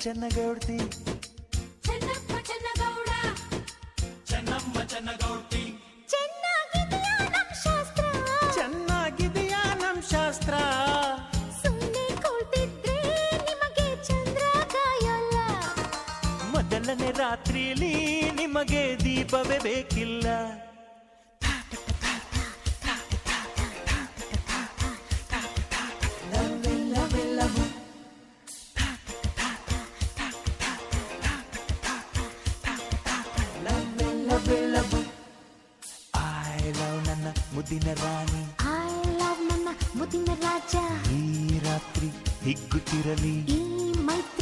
ಚೆನ್ನಗೌಡ್ತಿ ಚೆನ್ನಪ್ಪ ಚೆನ್ನಗೌಡ ಚೆನ್ನಮ್ಮ ಚೆನ್ನಗೌಡ್ತಿ ಚೆನ್ನಾಗಿದೆಯಾ ನಮ್ ಶಾಸ್ತ್ರ ಚೆನ್ನಾಗಿದೆಯಾ ನಮ್ ಶಾಸ್ತ್ರ ಸುಮ್ಮನೆ ಕೂತಿದ್ರೆ ನಿಮಗೆ ಚಂದ್ರ ಕಾಯಲ್ಲ ಮೊದಲನೇ ರಾತ್ರಿಲಿ ನಿಮಗೆ ದೀಪವೇ ಬೇಕಿಲ್ಲ ಐ ಲವ್ ನನ್ನ ಮುದ್ದಿನ ರಾಣಿ ಐ ಲವ್ ನನ್ನ ಮುದಿನ ರಾಜ ಈ ರಾತ್ರಿ ಹಿಗ್ಗುತ್ತಿರಲಿ ಈ ಮೈತ್ರಿ